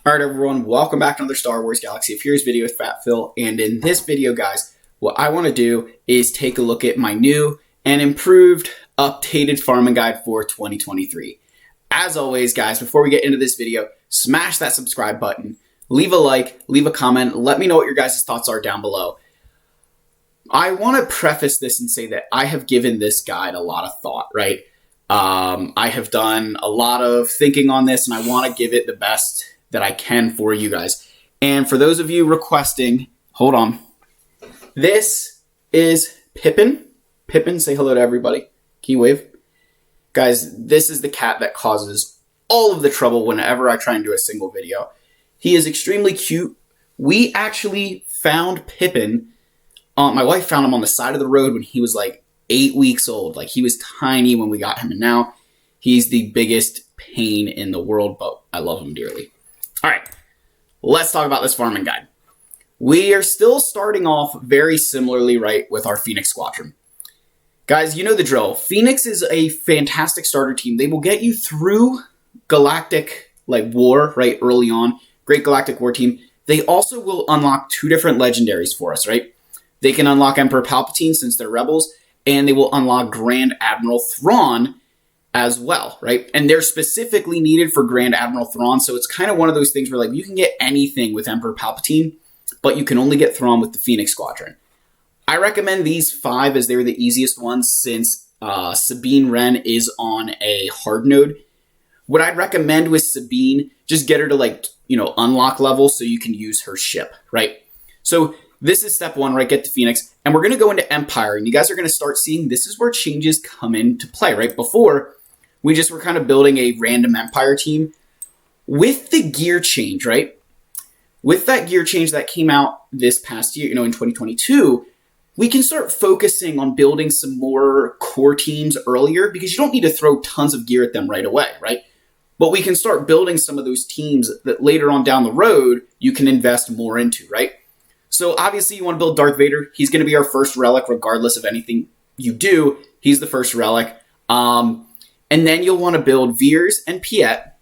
All right, everyone, welcome back to another Star Wars Galaxy of Heroes video with Fat Phil. And in this video, guys, what I want to do is take a look at my new and improved, updated farming guide for 2023. As always, guys, before we get into this video, smash that subscribe button, leave a like, leave a comment, let me know what your guys' thoughts are down below. I want to preface this and say that I have given this guide a lot of thought, right? I have done a lot of thinking on this, and I want to give it the best that I can for you guys. And for those of you requesting, hold on. This is Pippin. Pippin, say hello to everybody. Can you wave? Guys, this is the cat that causes all of the trouble whenever I try and do a single video. He is extremely cute. We actually found Pippin. My wife found him on the side of the road when he was like 8 weeks old. Like, he was tiny when we got him, and now he's the biggest pain in the world, but I love him dearly. All right, let's talk about this farming guide. We are still starting off very similarly, right, with our Phoenix Squadron. Guys, you know the drill. Phoenix is a fantastic starter team. They will get you through galactic war, right, early on. Great galactic war team. They also will unlock 2 different legendaries for us, right? They can unlock Emperor Palpatine since they're rebels, and they will unlock Grand Admiral Thrawn as well, right? And they're specifically needed for Grand Admiral Thrawn, so it's kind of one of those things where like you can get anything with Emperor Palpatine, but you can only get Thrawn with the Phoenix Squadron. I recommend these 5 as they're the easiest ones since Sabine Wren is on a hard node. What I'd recommend with Sabine, just get her to unlock level so you can use her ship, right? So this is step 1, right? Get to Phoenix, and we're going to go into Empire, and you guys are going to start seeing this is where changes come into play, right? Before, we just were kind of building a random Empire team. With the gear change, right? With that gear change that came out this past year, in 2022, we can start focusing on building some more core teams earlier because you don't need to throw tons of gear at them right away, right? But we can start building some of those teams that later on down the road, you can invest more into, right? So obviously you want to build Darth Vader. He's going to be our first relic regardless of anything you do. He's the first relic. And then you'll want to build Veers and Piet,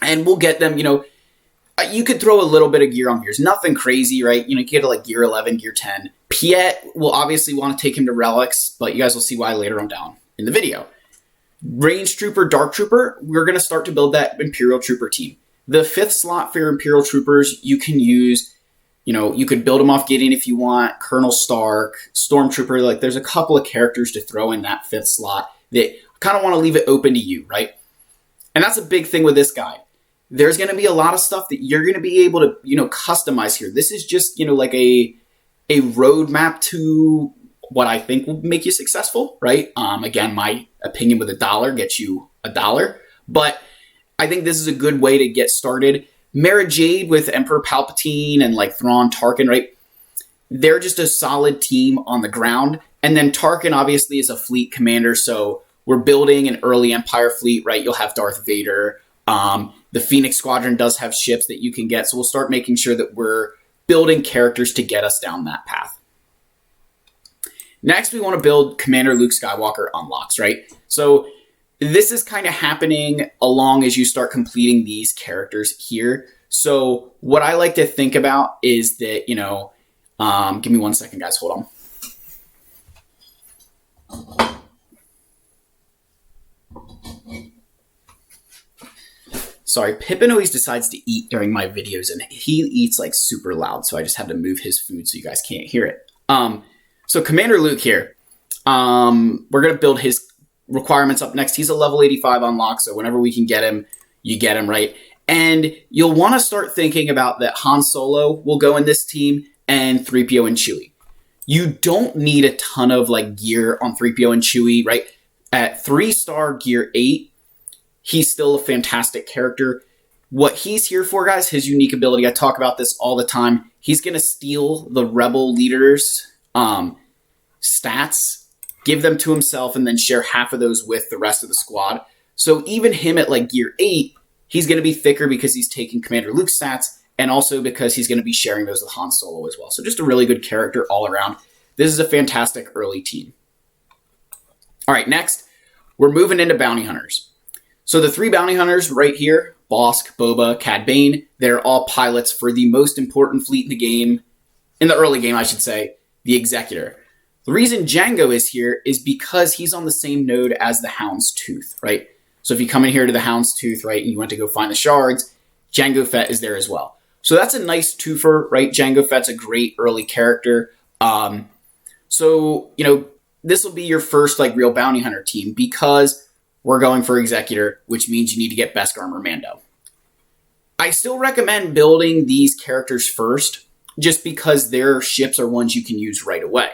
and we'll get them, you could throw a little bit of gear on Veers. Nothing crazy, right? You get to gear 11, gear 10. Piet will obviously want to take him to relics, but you guys will see why later on down in the video. Range Trooper, Dark Trooper, we're going to start to build that Imperial Trooper team. The 5th slot for your Imperial Troopers, you can use, you could build them off Gideon if you want, Colonel Stark, Stormtrooper, there's a couple of characters to throw in that 5th slot that kind of want to leave it open to you, right? And that's a big thing with this guide. There's going to be a lot of stuff that you're going to be able to, customize here. This is just, a roadmap to what I think will make you successful, right? Again, my opinion with $1 gets you $1, but I think this is a good way to get started. Mara Jade with Emperor Palpatine and Thrawn, Tarkin, right? They're just a solid team on the ground. And then Tarkin obviously is a fleet commander, so we're building an early Empire fleet, right? You'll have Darth Vader. The Phoenix Squadron does have ships that you can get, so we'll start making sure that we're building characters to get us down that path. Next, we want to build Commander Luke Skywalker unlocks, right? So this is kind of happening along as you start completing these characters here. So what I like to think about is that, give me 1 second, guys. Hold on. Sorry, Pippin always decides to eat during my videos, and he eats super loud, so I just had to move his food so you guys can't hear it. So Commander Luke here, we're going to build his requirements up next. He's a level 85 unlock, so whenever we can get him, you get him, right? And you'll want to start thinking about that Han Solo will go in this team, and 3PO and Chewie. You don't need a ton of gear on 3PO and Chewie, right? At 3-star gear 8, he's still a fantastic character. What he's here for, guys, his unique ability, I talk about this all the time. He's going to steal the rebel leaders' stats, give them to himself, and then share half of those with the rest of the squad. So even him at gear 8, he's going to be thicker because he's taking Commander Luke's stats, and also because he's going to be sharing those with Han Solo as well. So just a really good character all around. This is a fantastic early team. All right, next, we're moving into bounty hunters. So the 3 bounty hunters right here Bosk, Boba, Cad Bane. They're all pilots for the most important fleet in the game, in the early game, I should say, the Executor. The reason Jango is here is because he's on the same node as the Houndstooth, right? So if you come in here to the Houndstooth, right, and you want to go find the shards, Jango Fett is there as well. So that's a nice twofer, right? Jango Fett's a great early character. So, this will be your first real bounty hunter team because we're going for Executor, which means you need to get Beskar Armor Mando. I still recommend building these characters first just because their ships are ones you can use right away.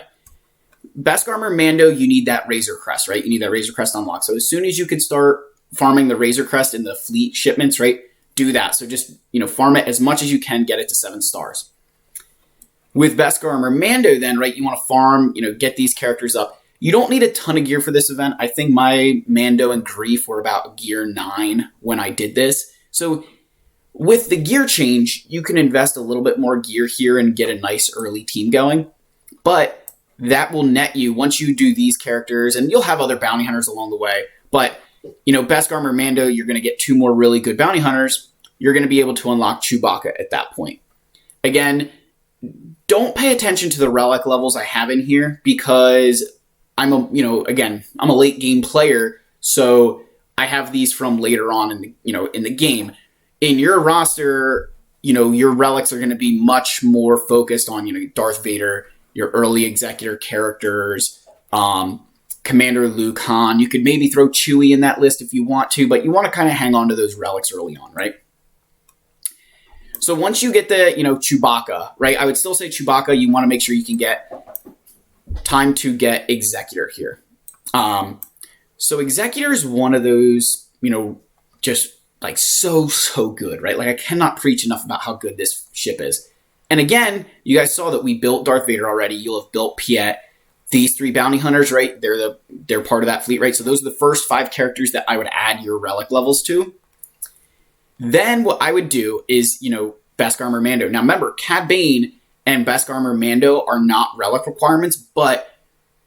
Beskar Armor Mando, you need that Razor Crest, right? You need that Razor Crest unlocked. So as soon as you can start farming the Razor Crest in the fleet shipments, right, do that. So just, farm it as much as you can, get it to 7 stars. With Beskar Armor Mando then, right, you want to farm, get these characters up. You don't need a ton of gear for this event. I think my Mando and Grief were about gear 9 when I did this. So with the gear change, you can invest a little bit more gear here and get a nice early team going. But that will net you once you do these characters, and you'll have other bounty hunters along the way. But, Beskar Armor Mando, you're going to get 2 more really good bounty hunters. You're going to be able to unlock Chewbacca at that point. Again, don't pay attention to the relic levels I have in here because I'm a late game player, so I have these from later on in the game. In your roster, your relics are going to be much more focused on, Darth Vader, your early Executor characters, Commander Luke, Han. You could maybe throw Chewie in that list if you want to, but you want to kind of hang on to those relics early on, right? So once you get the, Chewbacca, right? I would still say Chewbacca, you want to make sure you can get time to get Executor here. So Executor is one of those, just so good, right? I cannot preach enough about how good this ship is. And again, you guys saw that we built Darth Vader already. You'll have built Piet. These 3 bounty hunters, right? They're part of that fleet, right? So those are the first 5 characters that I would add your relic levels to. Then what I would do is, Beskar Armor Mando. Now remember, Cad Bane and Beskar Armor Mando are not relic requirements, but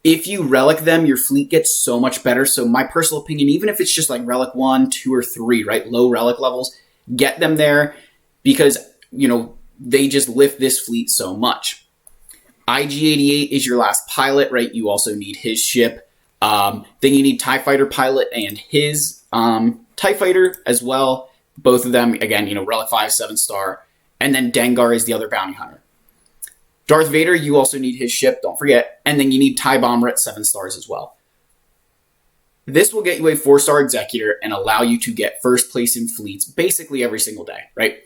if you relic them, your fleet gets so much better. So my personal opinion, even if it's just relic 1, 2, or 3, right? Low relic levels, get them there because, they just lift this fleet so much. IG-88 is your last pilot, right? You also need his ship. Then you need TIE Fighter pilot and his TIE Fighter as well. Both of them, again, relic 5, 7 star. And then Dengar is the other bounty hunter. Darth Vader, you also need his ship, don't forget. And then you need TIE Bomber at 7 stars as well. This will get you a 4-star Executor and allow you to get first place in fleets basically every single day, right?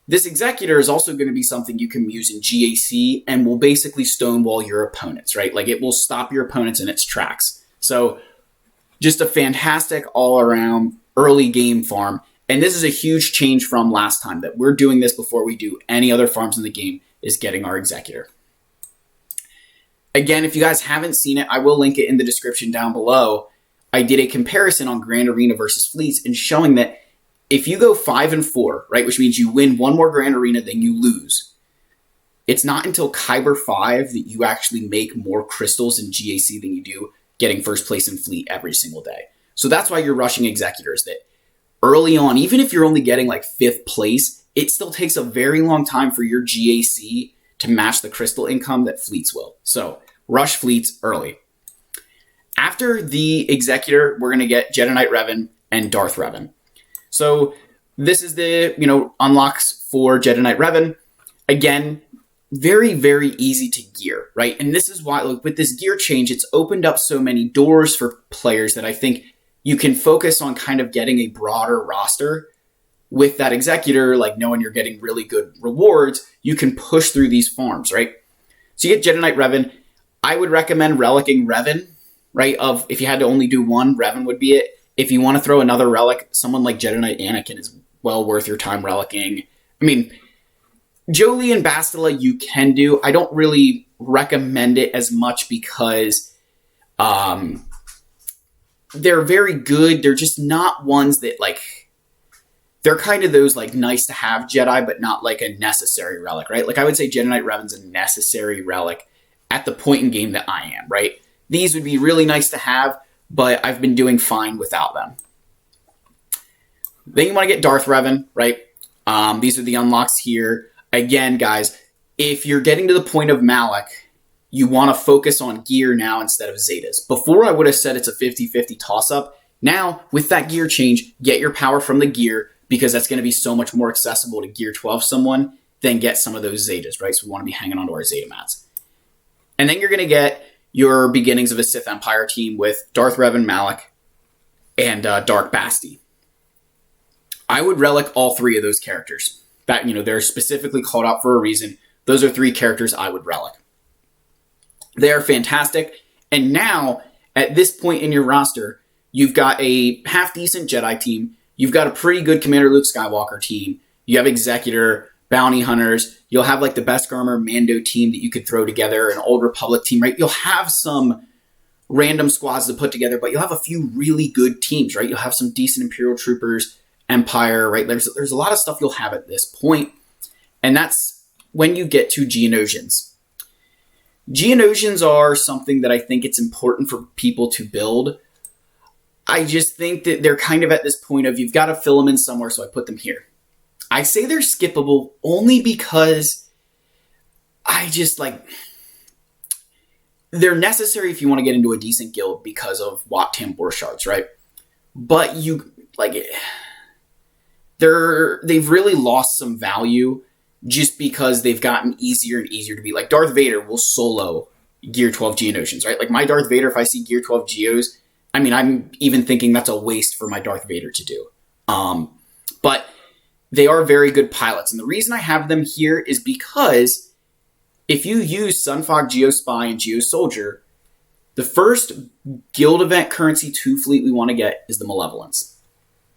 This Executor is also going to be something you can use in GAC and will basically stonewall your opponents, right? It will stop your opponents in its tracks. So just a fantastic all-around early game farm. And this is a huge change from last time that we're doing this before we do any other farms in the game is getting our Executor. Again, if you guys haven't seen it, I will link it in the description down below. I did a comparison on Grand Arena versus Fleets and showing that if you go 5 and 4, right, which means you win 1 more Grand Arena than you lose, it's not until Kyber 5 that you actually make more crystals in GAC than you do getting first place in fleet every single day. So that's why you're rushing Executors, that early on, even if you're only getting 5th place, it still takes a very long time for your GAC to match the crystal income that fleets will. So rush fleets early. After the Executor, we're going to get Jedi Knight Revan and Darth Revan. So this is the, unlocks for Jedi Knight Revan. Again, very, very easy to gear, right? And this is why, with this gear change, it's opened up so many doors for players that I think you can focus on kind of getting a broader roster. With that Executor, knowing you're getting really good rewards, you can push through these farms, right? So you get Jedi Knight Revan. I would recommend relicking Revan, right? If you had to only do one, Revan would be it. If you want to throw another relic, someone like Jedi Knight Anakin is well worth your time relicking. I mean, Jolee and Bastila you can do. I don't really recommend it as much because they're very good. They're just not ones that they're kind of those nice to have Jedi, but not a necessary relic, right? I would say Jedi Knight Revan's a necessary relic at the point in game that I am, right? These would be really nice to have, but I've been doing fine without them. Then you want to get Darth Revan, right? These are the unlocks here. Again, guys, if you're getting to the point of Malak, you want to focus on gear now instead of Zetas. Before, I would have said it's a 50-50 toss-up. Now, with that gear change, get your power from the gear, because that's going to be so much more accessible to Gear 12 someone than get some of those Zetas, right? So we want to be hanging on to our Zeta mats. And then you're going to get your beginnings of a Sith Empire team with Darth Revan, Malak, and Dark Basti. I would relic all three of those characters. That, they're specifically called out for a reason. Those are three characters I would relic. They are fantastic. And now, at this point in your roster, you've got a half-decent Jedi team. You've got a pretty good Commander Luke Skywalker team. You have Executor, Bounty Hunters. You'll have like the Beskar Armor Mando team that you could throw together, an Old Republic team, right? You'll have some random squads to put together, but you'll have a few really good teams, right? You'll have some decent Imperial Troopers, Empire, right? There's a lot of stuff you'll have at this point. And that's when you get to Geonosians. Geonosians are something that I think it's important for people to build. I just think that they're kind of at this point of you've got to fill them in somewhere, so I put them here. I say they're skippable only because they're necessary if you want to get into a decent guild because of Wat Tambor shards, right? But they've really lost some value just because they've gotten easier and easier to beat. Like Darth Vader will solo Gear 12 Geonosians, right? Like my Darth Vader, if I see Gear 12 Geos, I'm even thinking that's a waste for my Darth Vader to do. But they are very good pilots. And the reason I have them here is because if you use Sunfog, Geospy, and Geosoldier, the first guild event currency 2 fleet we want to get is the Malevolence.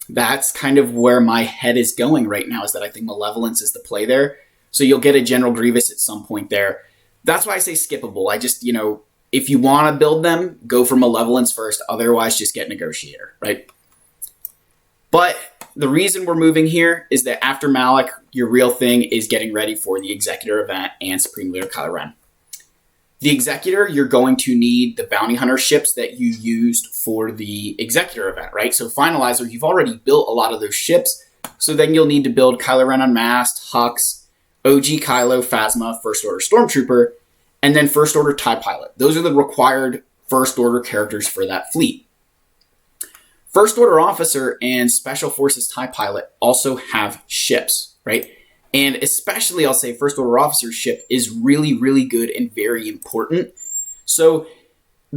That's kind of where my head is going right now, is that I think Malevolence is the play there. So you'll get a General Grievous at some point there. That's why I say skippable. I just, if you want to build them, go for Malevolence first. Otherwise, just get Negotiator, right? But the reason we're moving here is that after Malak, your real thing is getting ready for the Executor event and Supreme Leader Kylo Ren. The Executor, you're going to need the Bounty Hunter ships that you used for the Executor event, right? So Finalizer, you've already built a lot of those ships. So then you'll need to build Kylo Ren Unmasked, Hux, OG Kylo, Phasma, First Order Stormtrooper, and then First Order TIE Pilot. Those are the required First Order characters for that fleet. First Order Officer and Special Forces TIE Pilot also have ships, right? And especially, I'll say, First Order Officer's ship is really, really good and very important. So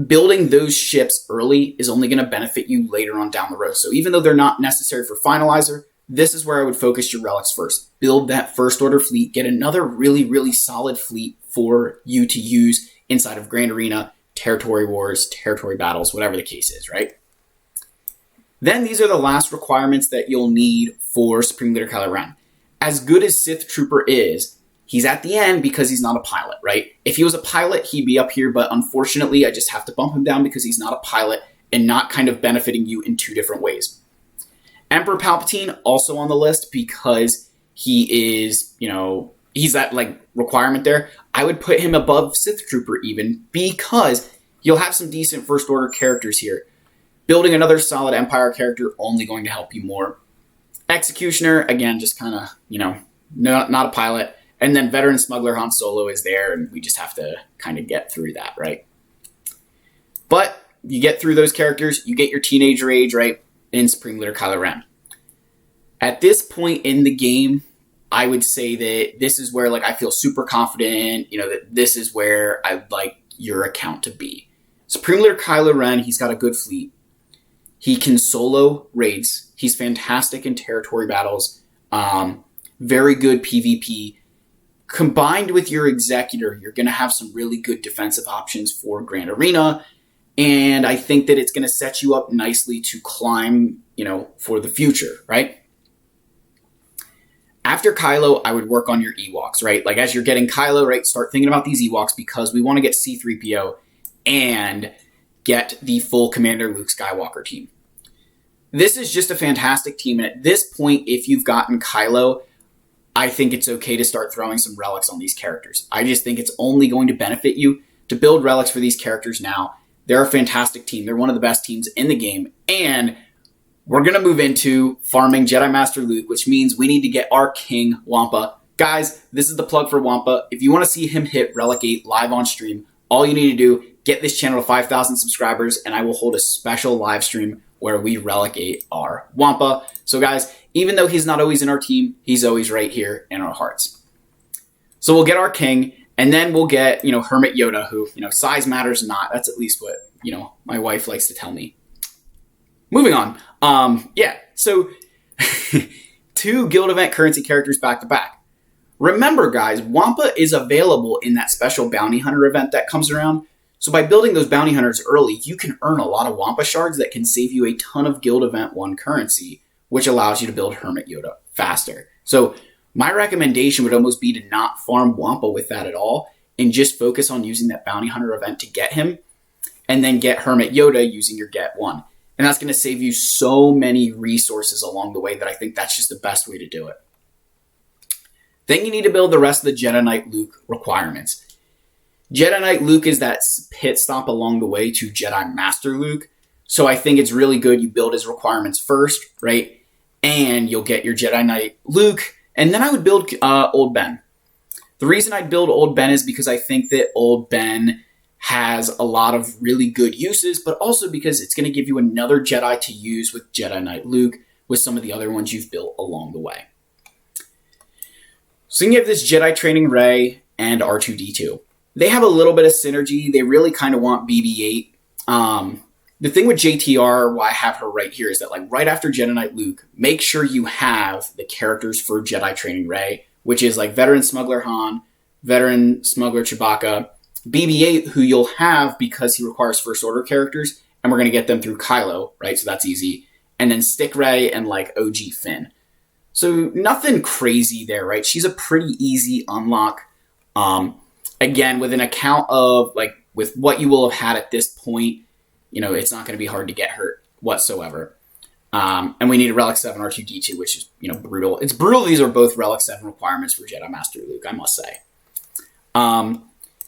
building those ships early is only going to benefit you later on down the road. So even though they're not necessary for Finalizer, this is where I would focus your relics first. Build that First Order fleet. Get another really, really solid fleet for you to use inside of Grand Arena, Territory Wars, Territory Battles, whatever the case is, right? Then these are the last requirements that you'll need for Supreme Leader Kylo Ren. As good as Sith Trooper is, he's at the end because he's not a pilot, right? If he was a pilot, he'd be up here, but unfortunately, I just have to bump him down because he's not a pilot and not kind of benefiting you in two different ways. Emperor Palpatine also on the list because he is, he's that requirement there. I would put him above Sith Trooper even because you'll have some decent First Order characters here. Building another solid Empire character only going to help you more. Executioner, again, just kind of, not a pilot. And then Veteran Smuggler Han Solo is there, and we just have to kind of get through that, right? But you get through those characters, you get your teenager age, right, in Supreme Leader Kylo Ren. At this point in the game, I would say that this is where I feel super confident, that this is where I'd like your account to be. Supreme Leader Kylo Ren, he's got a good fleet. He can solo raids. He's fantastic in territory battles. Very good PvP. Combined with your Executor, you're going to have some really good defensive options for Grand Arena. And I think that it's going to set you up nicely to climb, for the future, right? After Kylo, I would work on your Ewoks, right? As you're getting Kylo, right, start thinking about these Ewoks because we want to get C-3PO and get the full Commander Luke Skywalker team. This is just a fantastic team, and at this point, if you've gotten Kylo, I think it's okay to start throwing some relics on these characters. I just think it's only going to benefit you to build relics for these characters now. They're a fantastic team. They're one of the best teams in the game, and we're going to move into farming Jedi Master Luke, which means we need to get our King Wampa. Guys, this is the plug for Wampa. If you want to see him hit Relic 8 live on stream, all you need to do, get this channel to 5,000 subscribers, and I will hold a special live stream where we Relic 8 our Wampa. So guys, even though he's not always in our team, he's always right here in our hearts. So we'll get our King, and then we'll get, Hermit Yoda, who, size matters not. That's at least what, my wife likes to tell me. Moving on. So 2 guild event currency characters back to back. Remember, guys, Wampa is available in that special bounty hunter event that comes around. So by building those bounty hunters early, you can earn a lot of Wampa shards that can save you a ton of guild event 1 currency, which allows you to build Hermit Yoda faster. So my recommendation would almost be to not farm Wampa with that at all and just focus on using that bounty hunter event to get him, and then get Hermit Yoda using your get 1. And that's going to save you so many resources along the way that I think that's just the best way to do it. Then you need to build the rest of the Jedi Knight Luke requirements. Jedi Knight Luke is that pit stop along the way to Jedi Master Luke. So I think it's really good you build his requirements first, right? And you'll get your Jedi Knight Luke. And then I would build Old Ben. The reason I'd build Old Ben is because I think that Old Ben has a lot of really good uses, but also because it's going to give you another Jedi to use with Jedi Knight Luke with some of the other ones you've built along the way. So you have this Jedi Training Rey and R2-D2. They have a little bit of synergy. They really kind of want BB-8. The thing with JTR, why I have her right here, is that right after Jedi Knight Luke, make sure you have the characters for Jedi Training Rey, which is Veteran Smuggler Han, Veteran Smuggler Chewbacca, BB-8, who you'll have because he requires First Order characters, and we're going to get them through Kylo, right? So that's easy. And then Stick Rey and OG Finn. So nothing crazy there, right? She's a pretty easy unlock. Again, with an account of with what you will have had at this point, it's not going to be hard to get her whatsoever. And we need a Relic 7 R2-D2, which is, brutal. It's brutal. These are both Relic 7 requirements for Jedi Master Luke, I must say.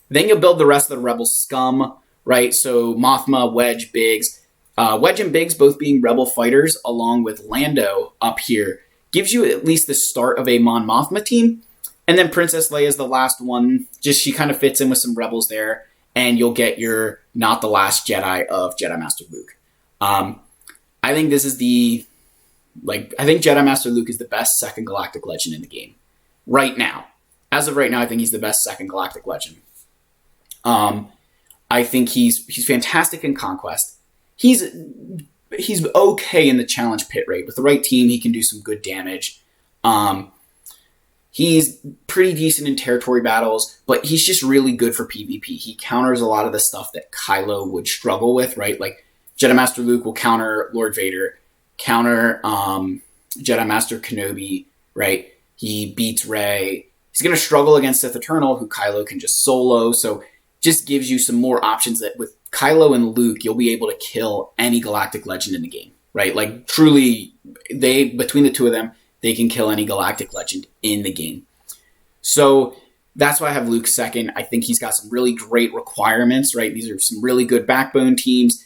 Then you'll build the rest of the Rebel scum, right? So Mothma, Wedge, Biggs. Wedge and Biggs both being Rebel fighters, along with Lando up here, gives you at least the start of a Mon Mothma team. And then Princess Leia is the last one. Just she kind of fits in with some Rebels there. And you'll get your Not the Last Jedi of Jedi Master Luke. I think this is I think Jedi Master Luke is the best second galactic legend in the game. Right now. As of right now, I think he's the best second galactic legend. I think he's fantastic in Conquest. He's okay in the challenge pit rate. With the right team, he can do some good damage. He's pretty decent in territory battles, but he's just really good for PvP. He counters a lot of the stuff that Kylo would struggle with, right? Jedi Master Luke will counter Lord Vader, counter Jedi Master Kenobi, right? He beats Rey. He's going to struggle against Sith Eternal, who Kylo can just solo, so just gives you some more options that with Kylo and Luke, you'll be able to kill any galactic legend in the game, right? Truly, between the two of them, they can kill any galactic legend in the game. So that's why I have Luke second. I think he's got some really great requirements, right? These are some really good backbone teams.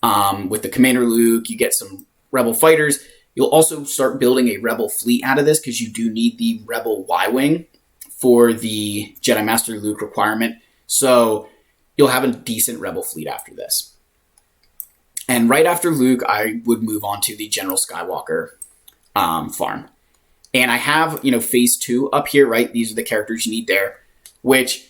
With the Commander Luke, you get some Rebel fighters. You'll also start building a Rebel fleet out of this because you do need the Rebel Y-Wing for the Jedi Master Luke requirement. So you'll have a decent Rebel fleet after this. And right after Luke, I would move on to the General Skywalker farm. And I have, phase 2 up here, right? These are the characters you need there, which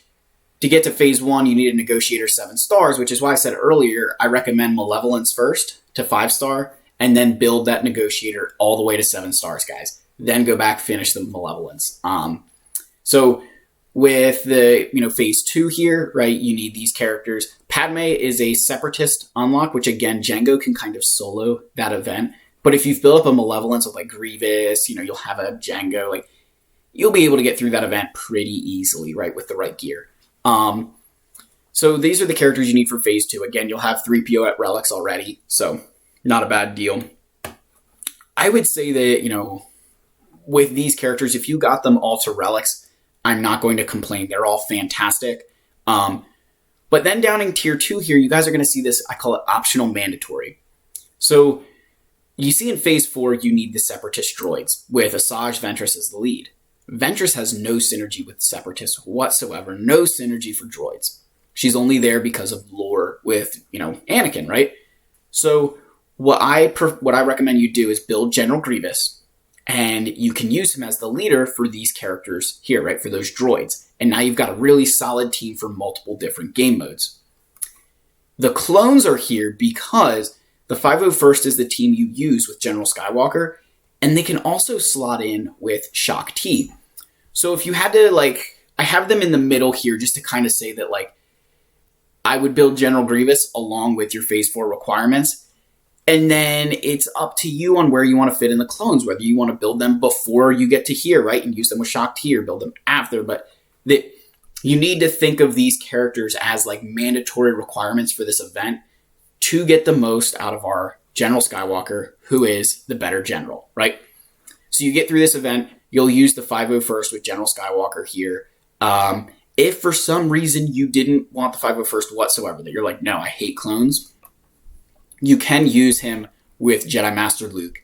to get to phase 1, you need a Negotiator 7 stars, which is why I said earlier, I recommend Malevolence first to 5-star, and then build that Negotiator all the way to 7 stars, guys. Then go back, finish the Malevolence. So with the, phase 2 here, right, you need these characters. Padme is a Separatist unlock, which again, Jango can kind of solo that event. But if you've built up a Malevolence with Grievous, you'll have a Jango, you'll be able to get through that event pretty easily, right, with the right gear. So these are the characters you need for phase 2. Again, you'll have 3PO at Relics already, so not a bad deal. I would say that, with these characters, if you got them all to Relics, I'm not going to complain. They're all fantastic. But then down in tier 2 here, you guys are going to see this, I call it optional mandatory. So You see in Phase 4, you need the Separatist droids, with Asajj Ventress as the lead. Ventress has no synergy with Separatists whatsoever, no synergy for droids. She's only there because of lore with, Anakin, right? So what I recommend you do is build General Grievous, and you can use him as the leader for these characters here, right, for those droids. And now you've got a really solid team for multiple different game modes. The clones are here because the 501st is the team you use with General Skywalker, and they can also slot in with Shaak Ti. So if you had to, I have them in the middle here just to kind of say that, I would build General Grievous along with your Phase 4 requirements. And then it's up to you on where you want to fit in the clones, whether you want to build them before you get to here, right, and use them with Shaak Ti, or build them after. But you need to think of these characters as mandatory requirements for this event to get the most out of our General Skywalker, who is the better general, right? So you get through this event, you'll use the 501st with General Skywalker here. If for some reason you didn't want the 501st whatsoever, that you're like, no, I hate clones, you can use him with Jedi Master Luke,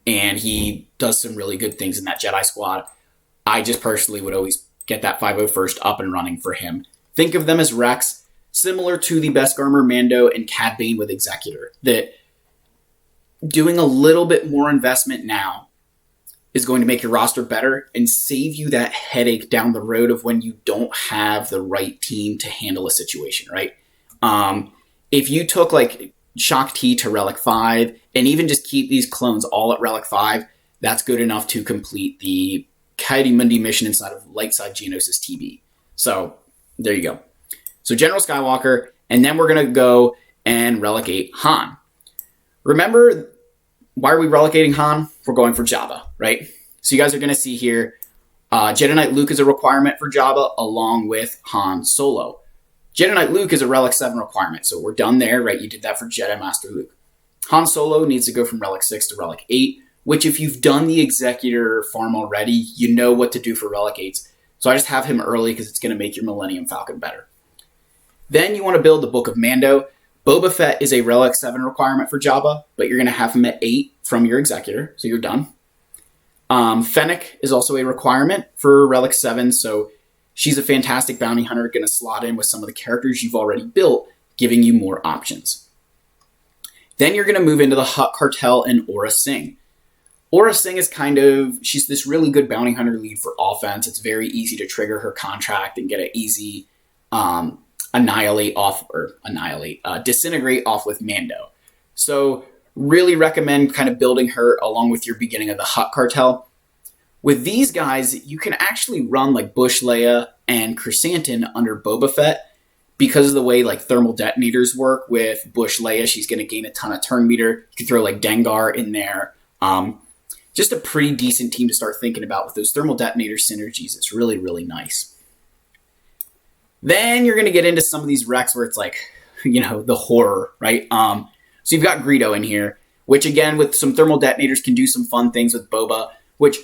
and he does some really good things in that Jedi squad. I just personally would always get that 501st up and running for him. Think of them as Rex, similar to the Beskar Mando and Cad Bane with Executor, that doing a little bit more investment now is going to make your roster better and save you that headache down the road of when you don't have the right team to handle a situation, right? If you took Shaak Ti to Relic 5 and even just keep these clones all at Relic 5, that's good enough to complete the Coyote Mundi mission inside of Lightside Geonosis TB. So there you go. So General Skywalker, and then we're going to go and relegate Han. Remember, why are we relegating Han? We're going for Jabba, right? So you guys are going to see here, Jedi Knight Luke is a requirement for Jabba along with Han Solo. Jedi Knight Luke is a Relic 7 requirement, so we're done there, right? You did that for Jedi Master Luke. Han Solo needs to go from Relic 6 to Relic 8, which if you've done the Executor farm already, you know what to do for Relic 8s. So I just have him early because it's going to make your Millennium Falcon better. Then you want to build the Book of Mando. Boba Fett is a Relic 7 requirement for Jabba, but you're going to have him at 8 from your Executor, so you're done. Fennec is also a requirement for Relic 7, so she's a fantastic bounty hunter, going to slot in with some of the characters you've already built, giving you more options. Then you're going to move into the Hutt Cartel and Aura Singh. Aura Singh is she's this really good bounty hunter lead for offense. It's very easy to trigger her contract and get an easy disintegrate off with Mando. So really recommend kind of building her along with your beginning of the Hutt Cartel. With these guys, you can actually run Bush Leia and Chrysanthemum under Boba Fett because of the way thermal detonators work. With Bush Leia, she's going to gain a ton of turn meter. You can throw Dengar in there. Just a pretty decent team to start thinking about with those thermal detonator synergies. It's really, really nice. Then you're going to get into some of these wrecks where it's the horror, right? So you've got Greedo in here, which again, with some thermal detonators can do some fun things with Boba, which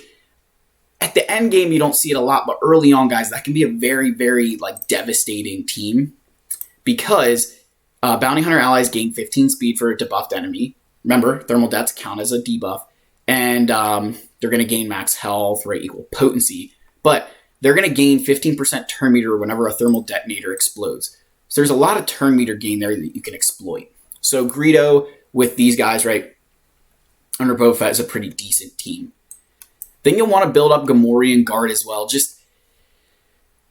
at the end game, you don't see it a lot, but early on, guys, that can be a very, very devastating team because bounty hunter allies gain 15 speed for a debuffed enemy. Remember, thermal dets count as a debuff, and they're going to gain max health, right, equal potency, but they're going to gain 15% turn meter whenever a thermal detonator explodes. So there's a lot of turn meter gain there that you can exploit. So Greedo with these guys, right, under Boba Fett is a pretty decent team. Then you'll want to build up Gamorrean Guard as well, just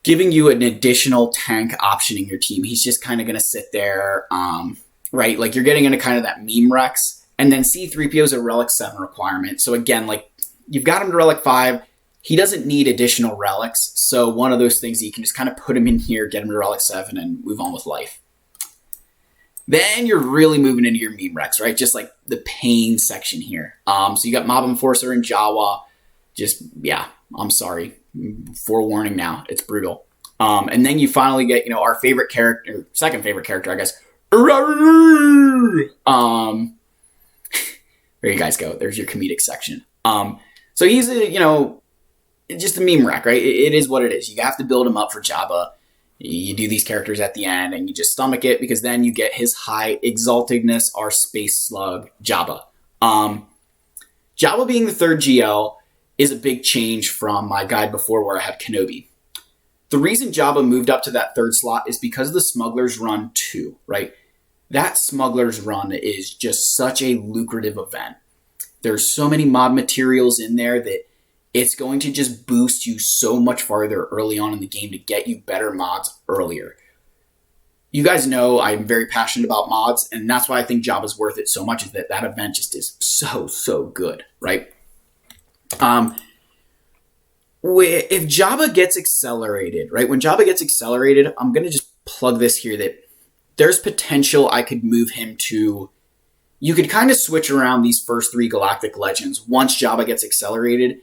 giving you an additional tank option in your team. He's just kind of going to sit there, right? You're getting into kind of that meme Rex. And then C-3PO is a Relic 7 requirement. So again, you've got him to Relic 5. He doesn't need additional relics. So one of those things that you can just kind of put him in here, get him to Relic 7, and move on with life. Then you're really moving into your meme Rex, right? Just the pain section here. So you got Mob Enforcer and Jawa. I'm sorry. Forewarning now. It's brutal. And then you finally get, our favorite character, second favorite character, I guess. There you guys go. There's your comedic section. So he's just a meme rack, right? It is what it is. You have to build him up for Jabba. You do these characters at the end and you just stomach it because then you get his high exaltedness, our space slug, Jabba. Jabba being the third GL is a big change from my guide before where I had Kenobi. The reason Jabba moved up to that third slot is because of the Smuggler's Run 2, right? That Smuggler's Run is just such a lucrative event. There's so many mod materials in there that it's going to just boost you so much farther early on in the game to get you better mods earlier. You guys know I'm very passionate about mods, and that's why I think Jabba's worth it so much, is that that event just is so good, right? If Jabba gets accelerated, right? When Jabba gets accelerated, I'm going to just plug this here that there's potential I could move him to... You could kind of switch around these first 3 Galactic Legends once Jabba gets accelerated,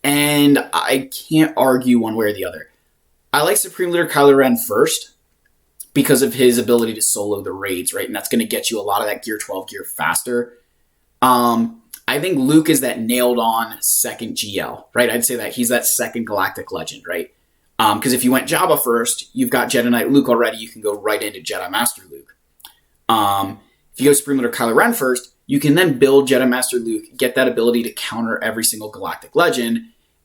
and I can't argue one way or the other. I like Supreme Leader Kylo Ren first because of his ability to solo the raids, right? And that's going to get you a lot of that Gear 12 gear faster. I think Luke is that nailed-on second GL, right? I'd say that he's that second Galactic Legend, right? Because if you went Jabba first, you've got Jedi Knight Luke already. You can go right into Jedi Master Luke. If you go Supreme Leader Kylo Ren first, you can then build Jedi Master Luke, get that ability to counter every single Galactic Legend,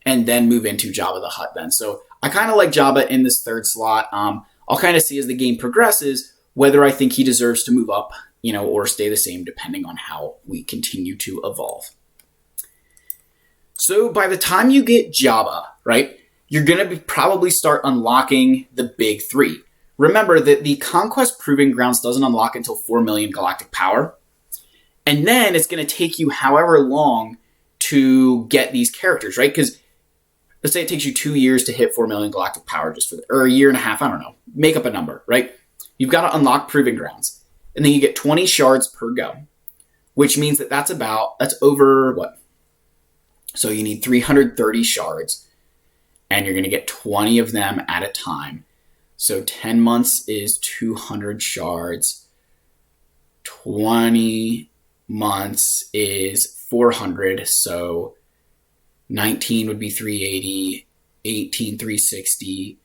and then move into Jabba the Hutt then. So I kind of like Jabba in this third slot. I'll kind of see as the game progresses whether I think he deserves to move up, or stay the same depending on how we continue to evolve. So by the time you get Jabba, right, you're going to probably start unlocking the big 3. Remember that the Conquest Proving Grounds doesn't unlock until 4 million galactic power. And then it's going to take you however long to get these characters, right? Because let's say it takes you 2 years to hit 4 million galactic power or a year and a half, I don't know. Make up a number, right? You've got to unlock Proving Grounds. And then you get 20 shards per go, which means that that's over what? So you need 330 shards, and you're going to get 20 of them at a time. So 10 months is 200 shards. 20 months is 400. So 19 would be 380, 18, 360,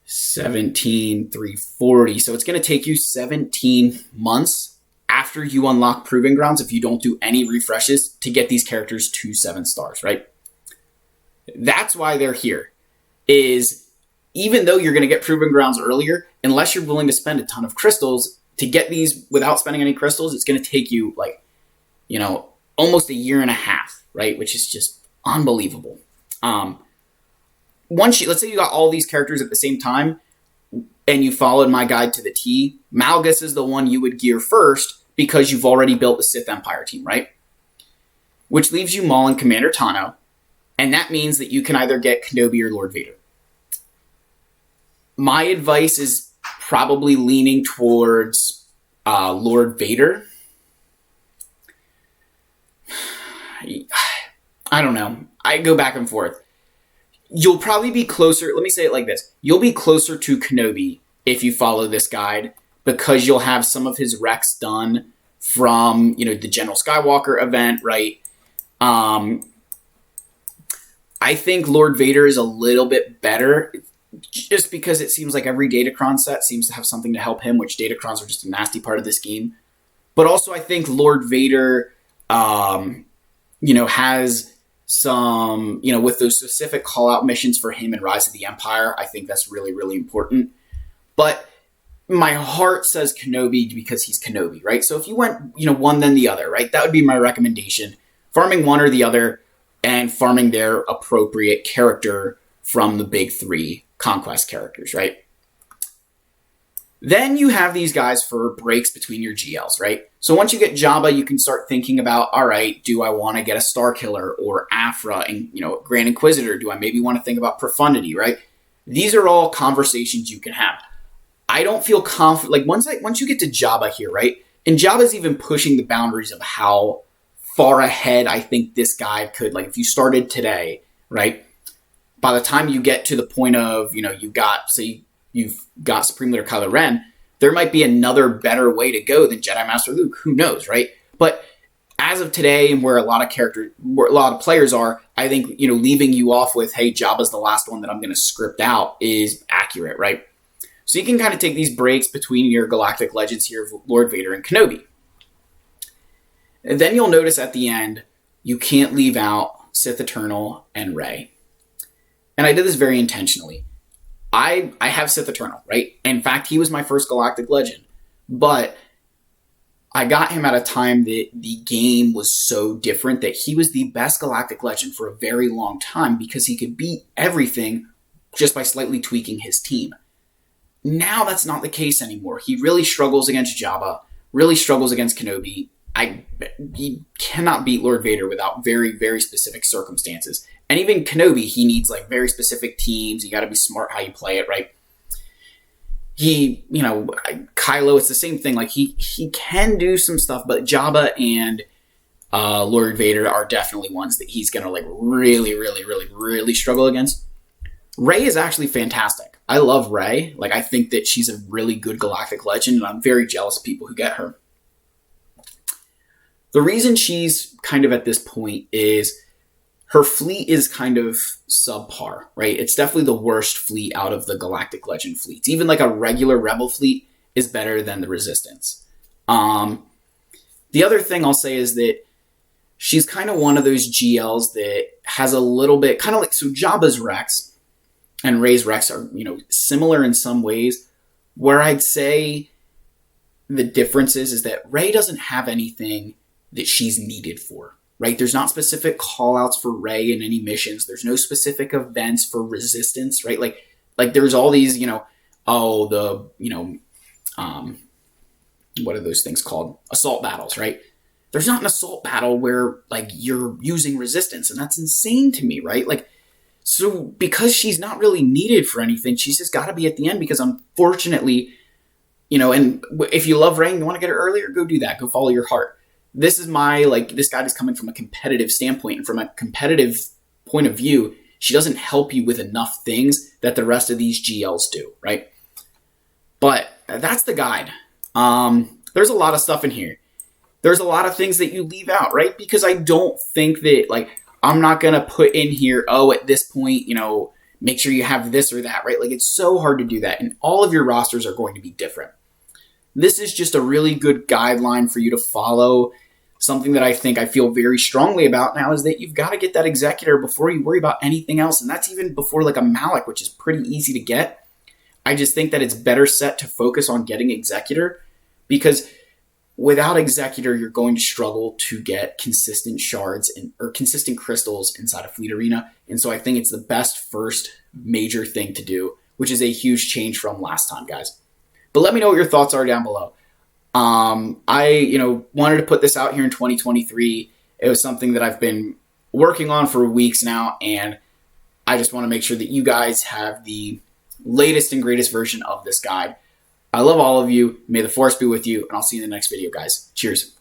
17, 340. So it's going to take you 17 months after you unlock Proving Grounds, if you don't do any refreshes, to get these characters to 7 stars, right? That's why they're here, is even though you're going to get Proving Grounds earlier, unless you're willing to spend a ton of crystals to get these without spending any crystals, it's going to take you almost a year and a half, right? Which is just unbelievable. Let's say you got all these characters at the same time and you followed my guide to the T, Malgus is the one you would gear first because you've already built the Sith Empire team, right? Which leaves you Maul and Commander Tano, and that means that you can either get Kenobi or Lord Vader. My advice is probably leaning towards Lord Vader. I don't know. I go back and forth. You'll probably be closer. Let me say it like this. You'll be closer to Kenobi if you follow this guide because you'll have some of his recs done from, the General Skywalker event, right? I think Lord Vader is a little bit better just because it seems like every Datacron set seems to have something to help him, which Datacrons are just a nasty part of this game. But also I think Lord Vader, has some, with those specific call-out missions for him in Rise of the Empire, I think that's really, really important. But my heart says Kenobi because he's Kenobi, right? So if you went, one then the other, right? That would be my recommendation. Farming one or the other and farming their appropriate character from the big 3 conquest characters, right? Then you have these guys for breaks between your GLs, right? So once you get Jabba, you can start thinking about, all right, do I want to get a Star Killer or Afra and, Grand Inquisitor? Do I maybe want to think about Profundity, right? These are all conversations you can have. I don't feel confident. Once you get to Jabba here, right? And Jabba's even pushing the boundaries of how far ahead I think this guy could, if you started today, right? By the time you get to the point of, you've got Supreme Leader Kylo Ren, there might be another better way to go than Jedi Master Luke. Who knows, right? But as of today, and where a lot of players are, I think, leaving you off with, hey, Jabba's the last one that I'm going to script out is accurate, right? So you can kind of take these breaks between your Galactic Legends here of Lord Vader and Kenobi. And then you'll notice at the end, you can't leave out Sith Eternal and Rey. And I did this very intentionally. I have Sith Eternal, right? In fact, he was my first Galactic Legend. But I got him at a time that the game was so different that he was the best Galactic Legend for a very long time because he could beat everything just by slightly tweaking his team. Now that's not the case anymore. He really struggles against Jabba, really struggles against Kenobi. He cannot beat Lord Vader without very, very specific circumstances. And even Kenobi, he needs like very specific teams. You got to be smart how you play it, right? Kylo, it's the same thing. Like he can do some stuff, but Jabba and Lord Vader are definitely ones that he's gonna like really, really, really, really struggle against. Rey is actually fantastic. I love Rey. Like I think that she's a really good Galactic Legend, and I'm very jealous of people who get her. The reason she's kind of at this point is her fleet is kind of subpar, right? It's definitely the worst fleet out of the Galactic Legend fleets. Even like a regular Rebel fleet is better than the Resistance. The other thing I'll say is that she's kind of one of those GLs that has a little bit, kind of like, so Jabba's Rex and Rey's Rex are, similar in some ways, where I'd say the difference is that Rey doesn't have anything that she's needed for, right? There's not specific call-outs for Rey in any missions. There's no specific events for Resistance, right? Like there's all these, what are those things called? Assault battles, right? There's not an assault battle where like you're using Resistance, and that's insane to me, right? Like, so because she's not really needed for anything, she's just got to be at the end because unfortunately, and if you love Rey and you want to get her earlier, go do that. Go follow your heart. This is this guide is coming from a competitive standpoint, and from a competitive point of view, she doesn't help you with enough things that the rest of these GLs do, right? But that's the guide. There's a lot of stuff in here. There's a lot of things that you leave out, right? Because I don't think that, I'm not going to put in here, at this point, make sure you have this or that, right? Like, it's so hard to do that, and all of your rosters are going to be different. This is just a really good guideline for you to follow. Something that I feel very strongly about now is that you've got to get that Executor before you worry about anything else. And that's even before like a Malak, which is pretty easy to get. I just think that it's better set to focus on getting Executor, because without Executor, you're going to struggle to get consistent shards or consistent crystals inside a Fleet Arena. And so I think it's the best first major thing to do, which is a huge change from last time, guys. But let me know what your thoughts are down below. I wanted to put this out here in 2023. It was something that I've been working on for weeks now, and I just want to make sure that you guys have the latest and greatest version of this guide. I love all of you. May the Force be with you, and I'll see you in the next video, guys. Cheers.